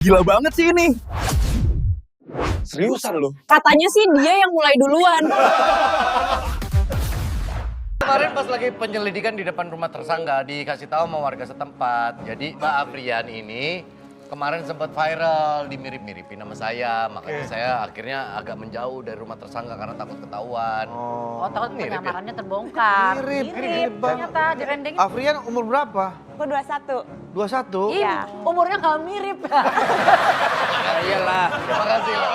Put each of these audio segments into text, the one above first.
Gila banget sih ini. Seriusan lu? Katanya sih dia yang mulai duluan. Kemarin pas lagi penyelidikan di depan rumah tersangka dikasih tahu sama warga setempat. Jadi Mbak Afrian ini kemarin sempat viral, dimirip-miripin sama saya. Makanya saya akhirnya agak menjauh dari rumah tersangka karena takut ketahuan. Oh, takut Mirip ya? penyamarannya terbongkar. Mirip Ternyata direndengin. Afrian umur berapa? Aku 21. 21? Iya, umurnya nggak mirip. Ya iyalah, terima kasih loh.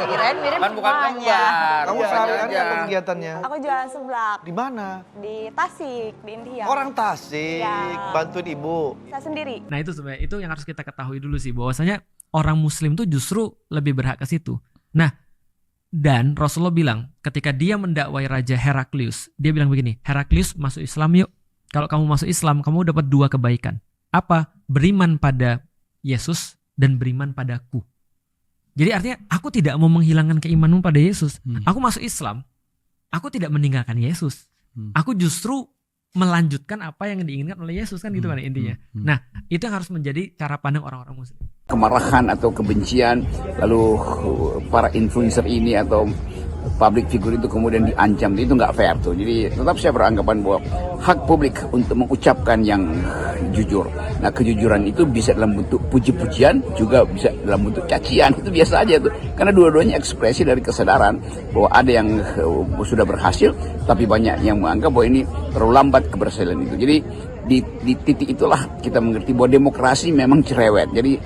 Kirain mirip Kan bukan semuanya. kembar. Kamu Iya, sehari-hari aja. apa kegiatannya? Aku jualan seblak Di mana? di Tasik, di India. Orang Tasik, Ya. bantuin ibu. Saya sendiri. Nah itu sebenarnya itu yang harus kita ketahui dulu sih, bahwasanya orang Muslim tuh justru lebih berhak ke situ. Nah, dan Rasulullah bilang ketika dia mendakwai Raja Heraklius, dia bilang begini, Heraklius masuk Islam yuk. Kalau kamu masuk Islam, kamu dapat 2 kebaikan. Apa? Beriman pada Yesus dan beriman padaku. Jadi artinya aku tidak mau menghilangkan keimanmu pada Yesus. Aku masuk Islam, aku tidak meninggalkan Yesus. Aku justru melanjutkan apa yang diinginkan oleh Yesus, kan gitu kan intinya. Nah, itu yang harus menjadi cara pandang orang-orang Muslim. Kemarahan atau kebencian, lalu para influencer ini atau public figure itu kemudian diancam, itu nggak fair tuh. Jadi tetap saya beranggapan bahwa hak publik untuk mengucapkan yang jujur. Nah, kejujuran itu bisa dalam bentuk puji-pujian, juga bisa dalam bentuk cacian, itu biasa aja tuh. Karena dua-duanya ekspresi dari kesadaran bahwa ada yang sudah berhasil, tapi banyak yang menganggap bahwa ini terlalu lambat keberhasilan itu. Jadi di titik itulah kita mengerti bahwa demokrasi memang cerewet. Jadi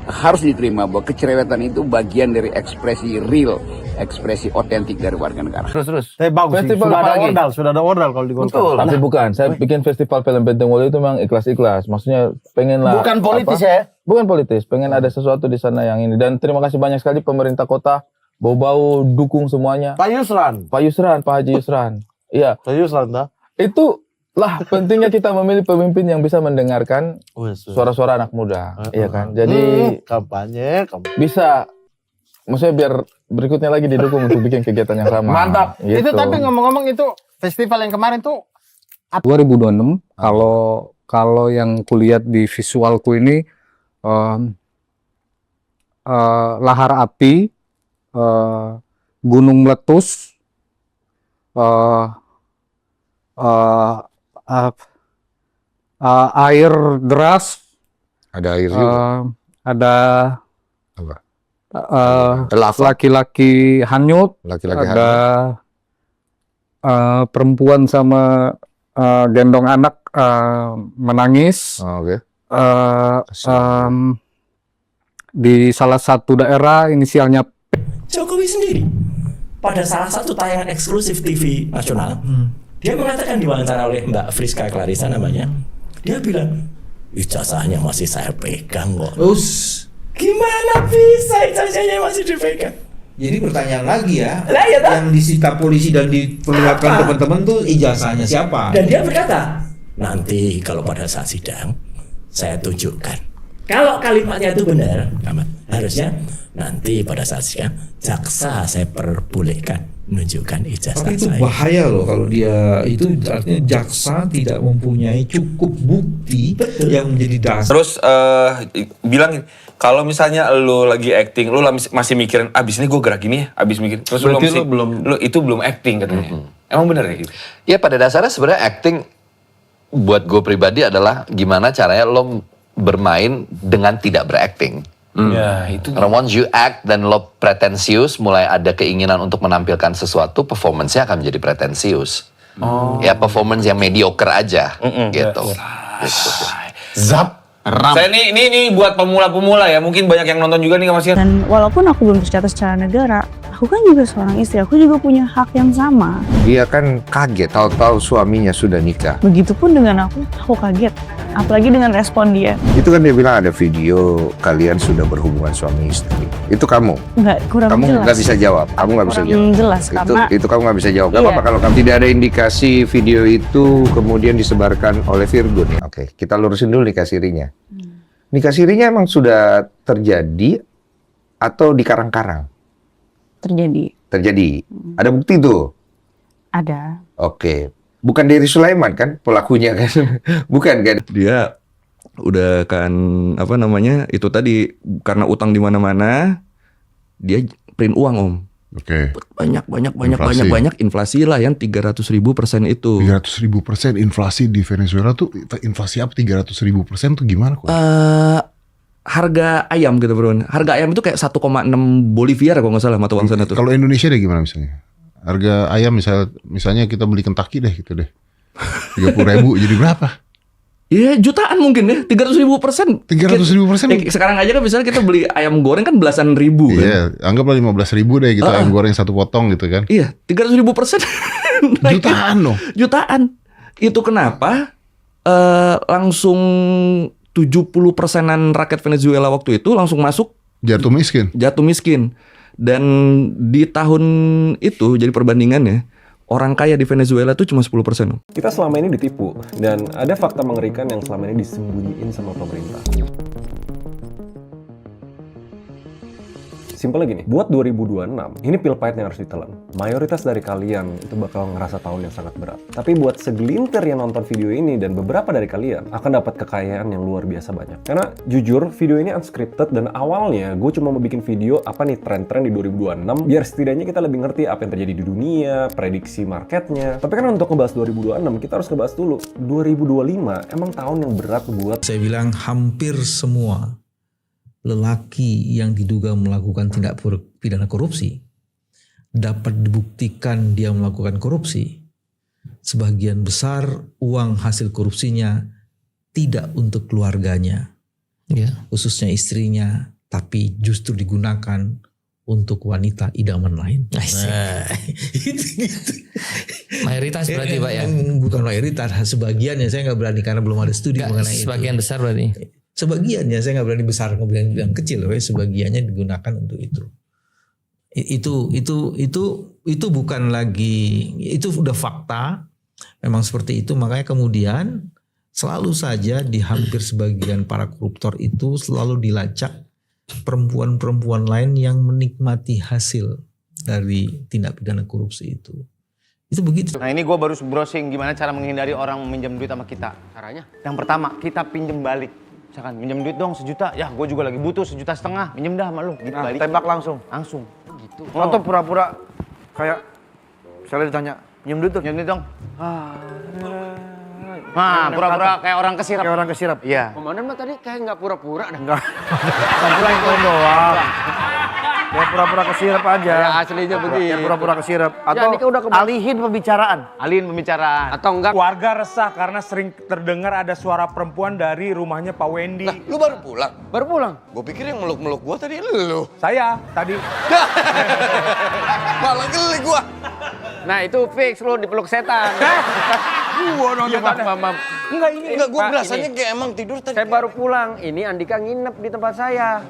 harus diterima bahwa kecerewetan itu bagian dari ekspresi real, ekspresi otentik dari warga negara. Terus. Tapi bagus sih, Festival sudah apa ada lagi? ordal, sudah ada ordal kalau di Golkar. Betul. Tapi bukan, saya bikin festival film Benteng Wali itu memang ikhlas-ikhlas. Maksudnya pengen lah. Bukan politis ya? Bukan politis, pengen ada sesuatu di sana yang ini. Dan terima kasih banyak sekali pemerintah kota, bau-bau dukung semuanya. Pak Yusran. Pak Yusran, Pak Haji Yusran. Iya, Pak Yusran dah. itu lah pentingnya kita memilih pemimpin yang bisa mendengarkan suara-suara anak muda. Iya kan? Jadi kampanye. bisa, maksudnya biar berikutnya lagi didukung untuk bikin kegiatan yang sama. Mantap. Gitu. Itu tapi ngomong-ngomong itu festival yang kemarin tuh 2026 kalau yang kulihat di visualku ini lahar api, gunung meletus, air deras, Ada air juga. ada Apa? laki-laki hanyut, Laki-laki ada perempuan sama gendong anak menangis. Oh, oke. Di salah satu daerah inisialnya Jokowi sendiri pada salah satu tayangan eksklusif TV nasional, dia mengatakan diwawancara oleh Mbak Friska Clarissa namanya, dia bilang ijazahnya masih saya pegang kok. Gimana bisa ijazahnya masih dipegang? jadi pertanyaan lagi ya, Lah, ya, tak? yang disita polisi dan diperlihatkan Apa? teman-teman tuh ijazahnya siapa? Dan dia berkata, nanti kalau pada saat sidang saya tunjukkan. Kalau kalimatnya itu benar, harusnya nanti pada saat sidang jaksa saya perbolehkan menunjukkan ijazah Tapi itu saya. bahaya loh kalau dia itu artinya jaksa tidak mempunyai cukup bukti yang menjadi dasar. Terus bilang kalau misalnya lu lagi acting, lu masih mikirin abis ini gue gerak gini ya, abis mikir. Terus Berarti lu itu belum acting katanya. Emang bener ya gitu? Ya pada dasarnya sebenarnya acting buat gue pribadi adalah gimana caranya lo bermain dengan tidak berakting. Ya itu. Karena once you act dan lo pretensius, mulai ada keinginan untuk menampilkan sesuatu, performance-nya akan menjadi pretensius. Ya performance yang mediocre aja, gitu. Gitu. Zap. Saya ini buat pemula-pemula ya, mungkin banyak yang nonton juga nih Mas Ian. Dan walaupun aku belum tercatat secara negara, aku kan juga seorang istri, aku juga punya hak yang sama. Dia kan kaget tahu-tahu suaminya sudah nikah. Begitupun dengan aku kaget. Apalagi dengan respon dia. Itu kan dia bilang ada video kalian sudah berhubungan suami istri. Itu kamu. Kurang Kamu jelas. nggak bisa jawab. Kamu nggak bisa Kurang jawab. jelas, karena Itu kamu nggak bisa jawab. Gak Iya. apa-apa kalau kamu tidak ada indikasi video itu kemudian disebarkan oleh Virgun. Oke, kita lurusin dulu nikah sirinya. Nikah sirinya emang sudah terjadi atau dikarang-karang? terjadi. Terjadi. Ada bukti tuh? Ada. Oke. Bukan dari Sulaiman kan pelakunya kan? Bukan kan? Dia udah kan apa namanya itu tadi karena utang di mana-mana dia print uang om. Oke. Banyak inflasi lah yang 300.000% itu. 300.000% inflasi di Venezuela tuh inflasi apa 300.000% tuh gimana kok? Harga ayam gitu bro. Harga ayam itu kayak 1,6 Boliviar kalau nggak salah mata uang sana tuh. Kalau Indonesia deh gimana misalnya? Harga ayam misalnya kita beli Kentucky deh gitu deh. 30.000 jadi berapa? Iya jutaan mungkin ya 300.000%. 300.000%. Sekarang aja kan misalnya kita beli ayam goreng kan belasan ribu kan. Iya, anggaplah 15.000 deh gitu ayam goreng satu potong gitu kan. Iya 300.000%. Jutaan loh. Jutaan. Itu kenapa langsung 70%-an rakyat Venezuela waktu itu langsung masuk jatuh miskin. Dan di tahun itu jadi perbandingannya orang kaya di Venezuela itu cuma 10%. Kita selama ini ditipu dan ada fakta mengerikan yang selama ini disembunyiin sama pemerintah. Simpelnya gini, buat 2026, ini pil pahit yang harus ditelan. Mayoritas dari kalian itu bakal ngerasa tahun yang sangat berat. Tapi buat segelintir yang nonton video ini dan beberapa dari kalian akan dapat kekayaan yang luar biasa banyak. Karena jujur, video ini unscripted dan awalnya gue cuma mau bikin video apa nih tren-tren di 2026 biar setidaknya kita lebih ngerti apa yang terjadi di dunia, prediksi marketnya. Tapi kan untuk ngebahas 2026, kita harus ngebahas dulu 2025 emang tahun yang berat buat... Saya bilang hampir semua lelaki yang diduga melakukan tindak pidana korupsi dapat dibuktikan dia melakukan korupsi. Sebagian besar uang hasil korupsinya tidak untuk keluarganya, khususnya istrinya, tapi justru digunakan untuk wanita idaman lain. Mayoritas berarti Pak ya? Bukan mayoritas, sebagiannya saya nggak berani karena belum ada studi mengenai itu. Sebagian besar berarti? Sebagiannya, saya nggak berani besar, nggak berani bilang kecil, sebagiannya digunakan untuk itu. Itu bukan lagi, itu udah fakta, memang seperti itu. Makanya kemudian selalu saja di hampir sebagian para koruptor itu selalu dilacak perempuan-perempuan lain yang menikmati hasil dari tindak pidana korupsi itu. Itu begitu. Nah ini gue baru browsing gimana cara menghindari orang meminjam duit sama kita. Caranya? Yang pertama, kita pinjem balik. Misalkan minjem duit dong 1 juta, ya gue juga lagi butuh 1,5 juta, minjem dah sama lu, gitu balik. Tembak langsung? Langsung. Gitu. Atau pura-pura kayak misalnya ditanya, minjem duit dong. Nah, pura-pura kayak orang kesirap. Kayak orang kesirap. Iya. Komandan mah tadi kayak nggak pura-pura dah. Enggak. Pura-pura yang doang. Ya pura-pura kesirap aja. Ya aslinya begitu. Ya pura-pura kesirap. Atau alihin pembicaraan. Atau enggak. Warga resah karena sering terdengar ada suara perempuan dari rumahnya Pak Wendy. Lah, lu baru pulang? Baru pulang? Gue pikir yang meluk-meluk gue tadi lu. Saya tadi. Malah geli gue. Nah itu fix lu dipeluk setan. Gua dong mam. Enggak, gue berasanya kayak emang tidur tadi. Saya baru pulang, ini Andika nginep di tempat saya.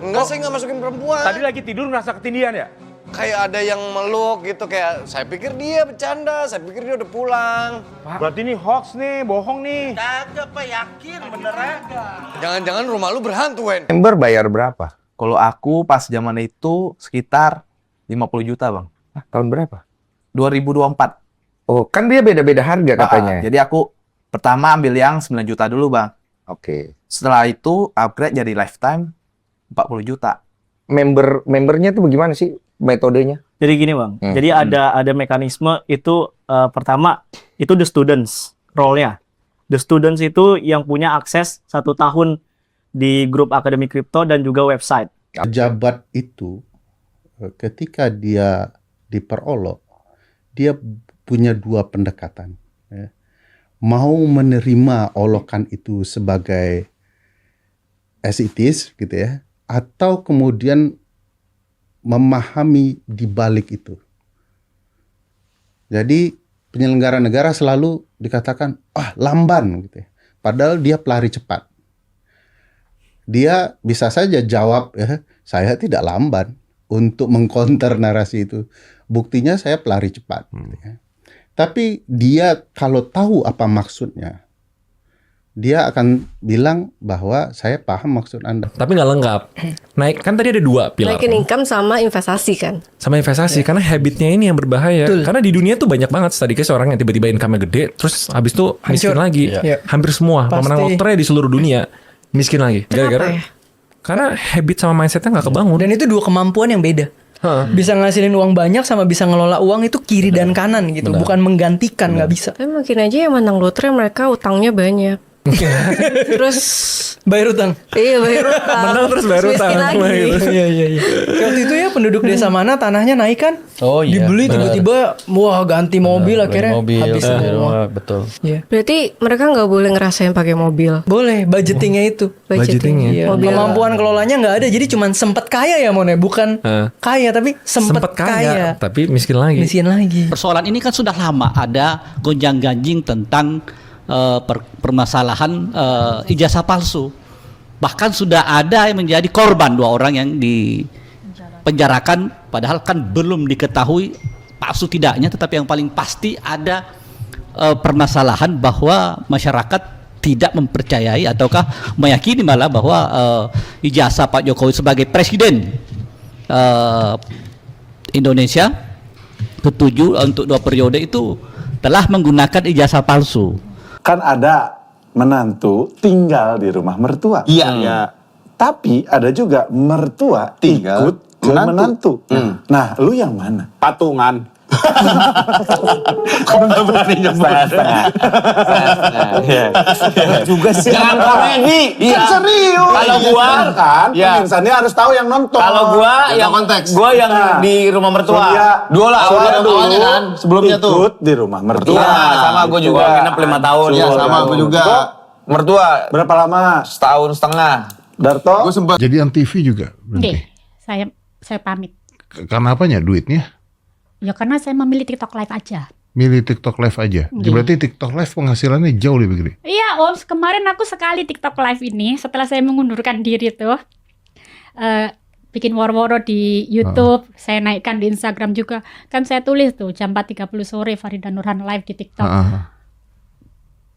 Enggak, saya nggak masukin perempuan. Tadi lagi tidur merasa ketindihan ya? Kayak ada yang meluk gitu, kayak saya pikir dia bercanda, saya pikir dia udah pulang. Berarti ini hoax nih, bohong nih. Kagak Pak, yakin beneran. Jangan-jangan rumah lu berhantu, Wen. Member bayar berapa? Kalau aku pas zaman itu sekitar 50 juta bang. Tahun berapa? 2024. Oh kan dia beda-beda harga katanya. Jadi aku pertama ambil yang 9 juta dulu bang. Oke. Setelah itu upgrade jadi lifetime 40 juta. Membernya tuh bagaimana sih metodenya? Jadi gini bang, jadi ada mekanisme itu pertama itu the students role-nya. The students itu yang punya akses 1 tahun di grup Akademi Kripto dan juga website. Pejabat itu ketika dia diperolok, dia punya 2 pendekatan. Ya. Mau menerima olokan itu sebagai as it is, gitu ya, atau kemudian memahami di balik itu. Jadi penyelenggara negara selalu dikatakan lamban gitu ya. Padahal dia pelari cepat. Dia bisa saja jawab ya, saya tidak lamban untuk mengcounter narasi itu. Buktinya saya pelari cepat gitu ya. Tapi dia kalau tahu apa maksudnya, dia akan bilang bahwa saya paham maksud Anda. Tapi nggak lengkap. Naik kan tadi ada 2 pilar. Naikin income sama investasi kan. Sama investasi karena habitnya ini yang berbahaya. Betul. Karena di dunia tuh banyak banget tadi kayak seorang yang tiba-tiba income-nya gede terus habis itu miskin lagi. Hampir semua pemenang lotre di seluruh dunia miskin lagi. Gara-gara karena habit sama mindsetnya nggak kebangun. Dan itu 2 kemampuan yang beda. Bisa ngasilin uang banyak sama bisa ngelola uang itu kiri dan kanan gitu. Bukan menggantikan, nggak bisa. Tapi mungkin aja yang menang lotre mereka utangnya banyak. Terus bayar utang. Iya, bayar utang. Menang terus bayar utang. Iya. Waktu itu ya penduduk desa mana tanahnya naik kan? Oh iya. Dibeli tiba-tiba wah ganti mobil akhirnya habis semua. Betul. Iya. Berarti mereka nggak boleh ngerasain pakai mobil. Boleh, budgetingnya itu. Budgeting. Iya. Kemampuan kelolanya nggak ada, jadi cuman sempet kaya ya Mone, bukan kaya tapi sempet kaya. Tapi miskin lagi. Persoalan ini kan sudah lama ada gonjang-ganjing tentang permasalahan ijazah palsu. Bahkan sudah ada yang menjadi korban 2 orang yang dipenjarakan padahal kan belum diketahui palsu tidaknya, tetapi yang paling pasti ada permasalahan bahwa masyarakat tidak mempercayai ataukah meyakini malah bahwa ijazah Pak Jokowi sebagai presiden Indonesia ke-7 untuk 2 periode itu telah menggunakan ijazah palsu. Kan ada menantu tinggal di rumah mertua. Iya. Tapi ada juga mertua Tinggal ikut ke menantu. Nah, lu yang mana? Patungan. Nggak berani nyebut. Juga sih. Jangan komedi. Kan serius. Kalau gua kan, pemirsaannya harus tahu yang nonton. Kalau gua yang konteks. Gua yang di rumah mertua. Surya awalnya kan sebelumnya tuh. Ikut di rumah mertua. Iya, sama gua juga nginep 5 tahun. Iya, sama gua juga. Mertua berapa lama? Setahun setengah. Darto? Gua sempat jadi TV juga. Oke, saya pamit. Karena apanya? Duitnya? Ya karena saya memilih TikTok Live aja. Milih TikTok Live aja. Berarti TikTok Live penghasilannya jauh lebih gede. Iya Om, kemarin aku sekali TikTok Live ini setelah saya mengundurkan diri tuh bikin woro-woro di YouTube, saya naikkan di Instagram juga. Kan saya tulis tuh jam 4.30 sore Farida Nurhan live di TikTok.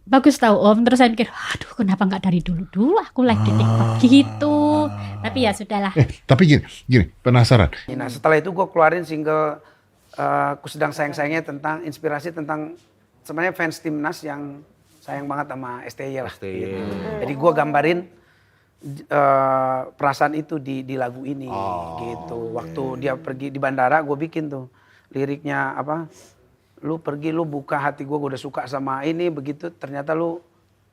Bagus tahu Om, terus saya mikir, aduh kenapa nggak dari dulu aku live di TikTok gitu. Tapi ya sudahlah. Tapi gini, penasaran. Nah setelah itu gue keluarin single Ku Sedang Sayang-Sayangnya tentang inspirasi tentang sebenarnya fans timnas yang sayang banget sama STY lah. Gitu. Jadi gue gambarin perasaan itu di lagu ini gitu. Waktu dia pergi di bandara gue bikin tuh liriknya apa? Lu pergi lu buka hati gue udah suka sama ini begitu ternyata lu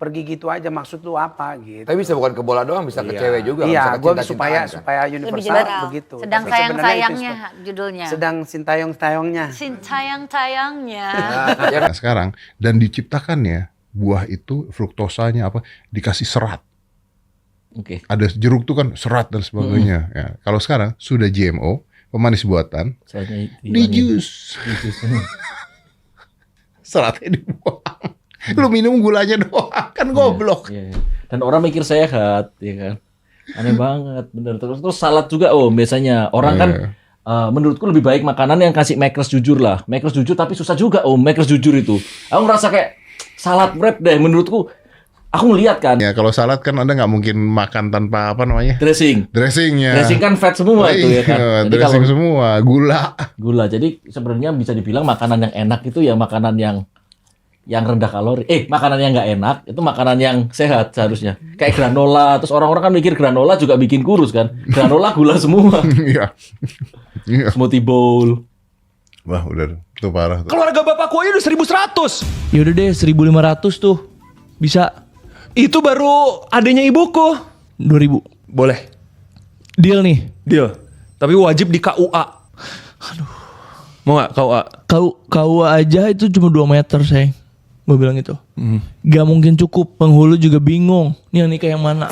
pergi gitu aja maksud lu apa gitu. Tapi bisa bukan ke bola doang, bisa ke cewek juga. Iya, gue supaya universal begitu. Sedang sayang-sayangnya judulnya. Sedang sintayong-tayongnya. Sintayong-tayongnya. Nah, sekarang dan diciptakannya buah itu fruktosanya apa dikasih serat. Ada jeruk tuh kan serat dan sebagainya. Ya, kalau sekarang sudah GMO, pemanis buatan, di jus. Seratnya dibuang. Lu minum gulanya doang, kan goblok. Iya. Dan orang mikir sehat, ya kan. Aneh banget, bener. Terus salad juga, biasanya orang kan menurutku lebih baik makanan yang kasih makers jujur lah. Makers jujur tapi susah juga, makers jujur itu. Aku ngerasa kayak salad wrap deh, menurutku. Aku ngeliat kan. Ya kalau salad kan Anda nggak mungkin makan tanpa apa namanya? Dressingnya. Dressing kan fat semua itu ya kan. Jadi dressing semua, gula. Jadi sebenarnya bisa dibilang makanan yang enak itu ya makanan yang rendah kalori. Makanan yang nggak enak itu makanan yang sehat seharusnya. Kayak granola. Terus orang-orang kan mikir granola juga bikin kurus kan. Granola gula semua. Iya. Smoothie bowl. Wah udah itu parah. Keluarga bapakku aja udah 1.100. Yaudah deh 1.500 tuh. Bisa. Itu baru adanya ibuku. 2.000. Boleh. Deal nih. Deal. Tapi wajib di KUA. Aduh. Mau gak KUA? KUA aja itu cuma 2 meter sayang. Gue bilang itu. Gak mungkin cukup. Penghulu juga bingung. Nih yang nikah yang mana?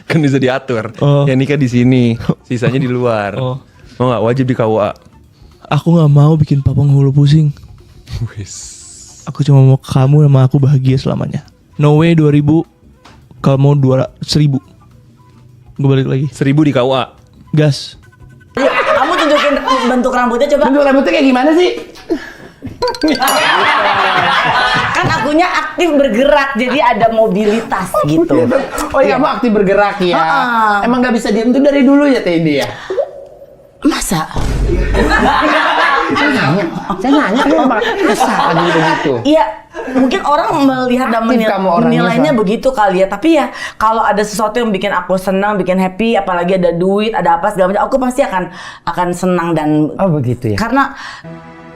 Kan bisa diatur. Yang nikah di sini, sisanya di luar. Mau gak wajib di KUA? Aku gak mau bikin papa penghulu pusing. Aku cuma mau kamu sama aku bahagia selamanya. No way 2.000. Kalau mau 1.000. Gue balik lagi. 1.000 di KUA. Gas. Kamu tunjukin bentuk rambutnya coba. Bentuk rambutnya kayak gimana sih? Kan akunya aktif bergerak, jadi ada mobilitas gitu. Oh iya, kamu aktif bergerak ya. Emang nggak bisa diem tuh dari dulu ya Teddy ya? Masa? Saya nanya masa lagi begitu? Iya, mungkin orang melihat dan menilainya begitu kali ya. Tapi ya kalau ada sesuatu yang bikin aku senang, bikin happy, apalagi ada duit, ada apa segala macam, aku pasti akan senang dan begitu ya. Karena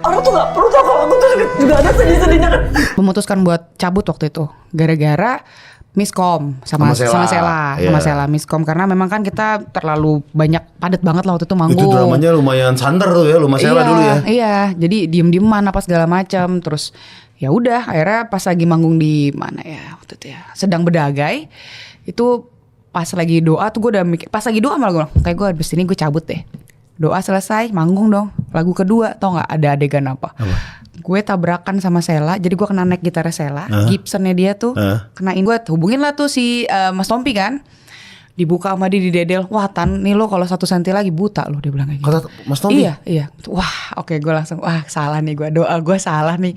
orang tuh nggak perlu tahu kalau aku tuh juga ada sedih-sedihnya kan. Memutuskan buat cabut waktu itu gara-gara miskom sama Sela, miskom karena memang kan kita terlalu banyak padat banget lah waktu itu manggung. Itu dramanya lumayan santer tuh ya, Sela dulu ya. Iya, jadi diem-dieman apa segala macam. Terus ya udah, akhirnya pas lagi manggung di mana ya waktu itu ya, Sedang Bedagai itu pas lagi doa tuh gue udah mikir, pas lagi doa malah gue bilang, kayak gue abis ini gue cabut deh. Doa selesai, manggung dong. Lagu kedua, tau nggak ada adegan apa? Gue tabrakan sama Sela, jadi gue kena naik gitarnya Sela, Gibsonnya dia tuh, kenain gue, hubungin lah tuh si Mas Tompi kan, dibuka sama dia di dedel, wah Tan, nih lo kalau 1 senti lagi buta lo, dia bilang kayak gitu. Kata Mas Tompi? Iya, wah oke, gue langsung, wah salah nih gue, doa gue salah nih.